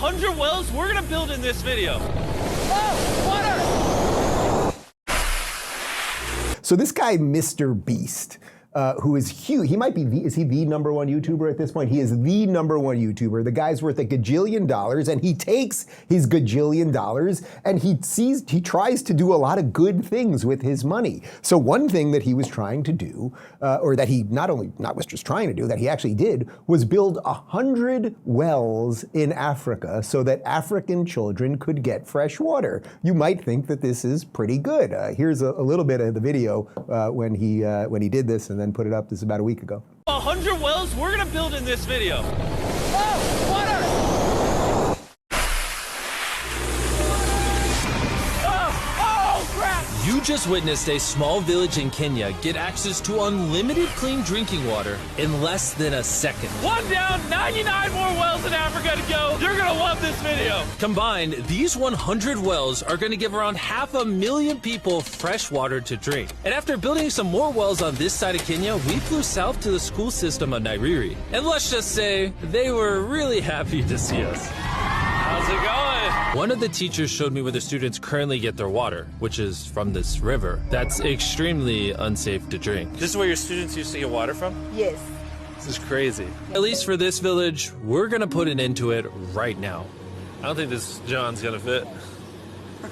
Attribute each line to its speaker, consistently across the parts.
Speaker 1: 100 wells we're gonna build in this video. Oh, water!
Speaker 2: So this guy, Mr. Beast, who is huge, he might be is he the #1 YouTuber at this point? He is the #1 YouTuber. The guy's worth $1 gajillion, and he takes his gajillion dollars and he tries to do a lot of good things with his money. So one thing that he was trying to do, or that he not was just trying to do, that he actually did, was build 100 wells in Africa so that African children could get fresh water. You might think that this is pretty good. Here's a little bit of the video when he did this, and then put it up. This is about a week ago.
Speaker 1: 100 wells we're gonna build in this video. Oh, water! Oh, crap!
Speaker 3: You just witnessed a small village in Kenya get access to unlimited clean drinking water in less than a second.
Speaker 1: One down, 99 more wells in Africa to go. You're gonna love this video.
Speaker 3: Combined, these 100 wells are going to give around 500,000 people fresh water to drink. And after building some more wells on this side of Kenya, we flew south to the school system of Nairiri. And let's just say they were really happy to see us.
Speaker 1: How's it going?
Speaker 3: One of the teachers showed me where the students currently get their water, which is from this river. That's extremely unsafe to drink.
Speaker 1: This is where your students used to get water from?
Speaker 4: Yes.
Speaker 1: This is crazy.
Speaker 3: At least for this village, we're gonna put an end to it right now.
Speaker 1: I don't think this John's gonna fit.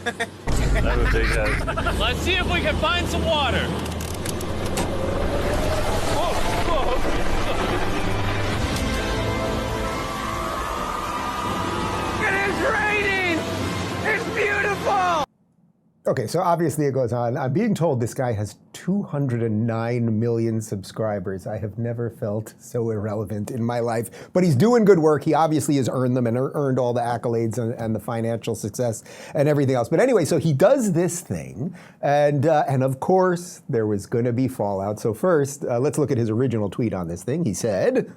Speaker 1: I'm a big head. Let's see if we can find some water. It is raining! It's beautiful!
Speaker 2: Okay, so obviously it goes on. I'm being told this guy has 209 million subscribers. I have never felt so irrelevant in my life, but he's doing good work. He obviously has earned them and earned all the accolades and the financial success and everything else. But anyway, so he does this thing, and of course there was going to be fallout. So first, let's look at his original tweet on this thing. He said,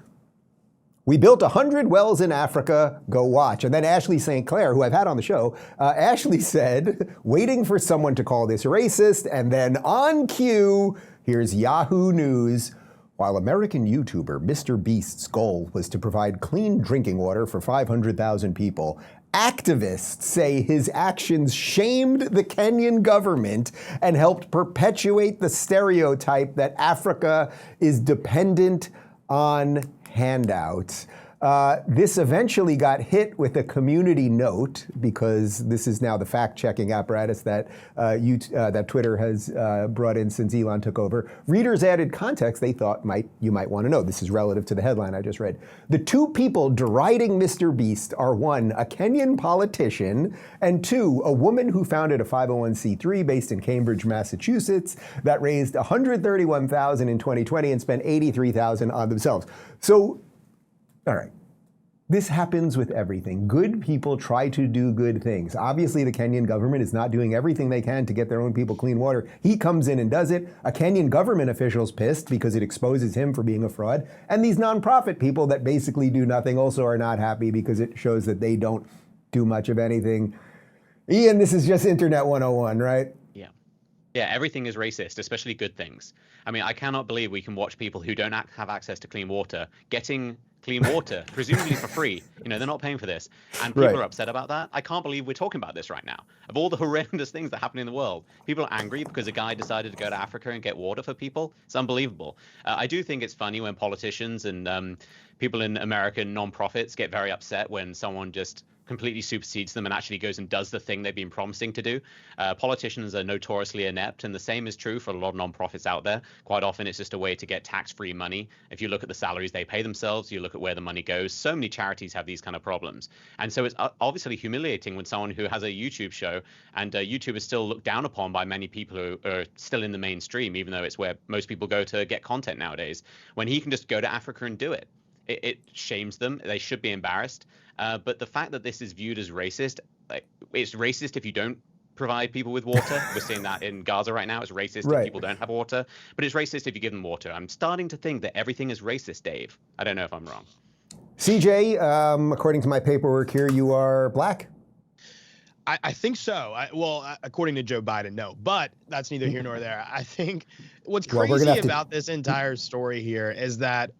Speaker 2: "We built 100 wells in Africa, go watch." And then Ashley St. Clair, who I've had on the show, Ashley said, "Waiting for someone to call this racist." And then on cue, here's Yahoo News. While American YouTuber Mr. Beast's goal was to provide clean drinking water for 500,000 people, activists say his actions shamed the Kenyan government and helped perpetuate the stereotype that Africa is dependent on handouts. This eventually got hit with a community note, because this is now the fact-checking apparatus that that Twitter has brought in since Elon took over. Readers added context they thought you might want to know. This is relative to the headline I just read. The two people deriding Mr. Beast are, one, a Kenyan politician, and two, a woman who founded a 501c3 based in Cambridge, Massachusetts, that raised $131,000 in 2020 and spent $83,000 on themselves. So, all right. This happens with everything. Good people try to do good things. Obviously, the Kenyan government is not doing everything they can to get their own people clean water. He comes in and does it. A Kenyan government official's pissed because it exposes him for being a fraud. And these nonprofit people that basically do nothing also are not happy because it shows that they don't do much of anything. Ian, this is just Internet 101, right?
Speaker 5: Yeah, everything is racist, especially good things. I mean, I cannot believe we can watch people who don't have access to clean water getting clean water, presumably for free. You know, they're not paying for this. And people are upset about that. I can't believe we're talking about this right now. Of all the horrendous things that happen in the world, people are angry because a guy decided to go to Africa and get water for people. It's unbelievable. I do think it's funny when politicians and people in American nonprofits get very upset when someone just completely supersedes them and actually goes and does the thing they've been promising to do. Politicians are notoriously inept, and the same is true for a lot of nonprofits out there. Quite often it's just a way to get tax-free money. If you look at the salaries they pay themselves, you look at where the money goes, so many charities have these kind of problems. And so it's obviously humiliating when someone who has a YouTube show, and YouTube is still looked down upon by many people who are still in the mainstream, even though it's where most people go to get content nowadays, when he can just go to Africa and do it. It shames them. They should be embarrassed. But the fact that this is viewed as racist, like, it's racist if you don't provide people with water. We're seeing that in Gaza right now. It's racist if people don't have water, but it's racist if you give them water. I'm starting to think that everything is racist, Dave. I don't know if I'm wrong.
Speaker 2: CJ, according to my paperwork here, you are black?
Speaker 6: I think so. Well, according to Joe Biden, no. But that's neither here nor there. I think what's crazy about this entire story here is that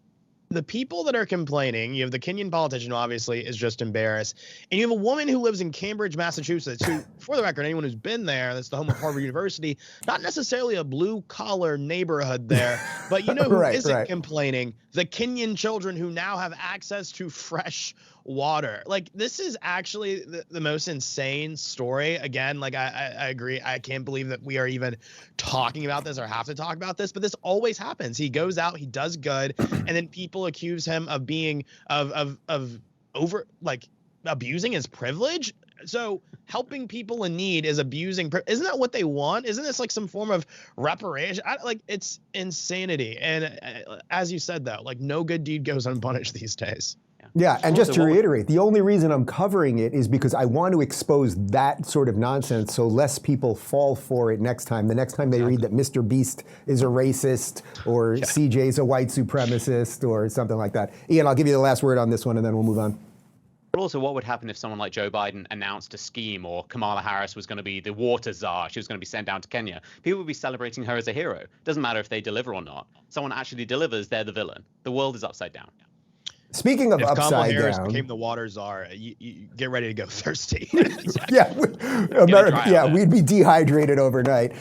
Speaker 6: the people that are complaining, you have the Kenyan politician who obviously is just embarrassed, and you have a woman who lives in Cambridge, Massachusetts, who, for the record, anyone who's been there, that's the home of Harvard University, not necessarily a blue-collar neighborhood there, but you know who isn't complaining? The Kenyan children who now have access to fresh water. Like, this is actually the most insane story. Again, like, I agree. I can't believe that we are even talking about this or have to talk about this, but this always happens. He goes out, he does good, and then people accuse him of being of over, like, abusing his privilege. So helping people in need is abusing. Isn't that what they want? Isn't this like some form of reparation? Like, it's insanity. And as you said, though, like, no good deed goes unpunished these days.
Speaker 2: Yeah, and just to reiterate, the only reason I'm covering it is because I want to expose that sort of nonsense so less people fall for it next time. The next time they read that Mr. Beast is a racist or CJ's a white supremacist or something like that. Ian, I'll give you the last word on this one and then we'll move on.
Speaker 5: But also, what would happen if someone like Joe Biden announced a scheme, or Kamala Harris was going to be the water czar, she was going to be sent down to Kenya? People would be celebrating her as a hero. Doesn't matter if they deliver or not. Someone actually delivers, they're the villain. The world is upside down.
Speaker 2: Speaking of
Speaker 6: if
Speaker 2: upside
Speaker 6: Kamala Harris
Speaker 2: down,
Speaker 6: became the water czar, you get ready to go thirsty.
Speaker 2: we'd be dehydrated overnight.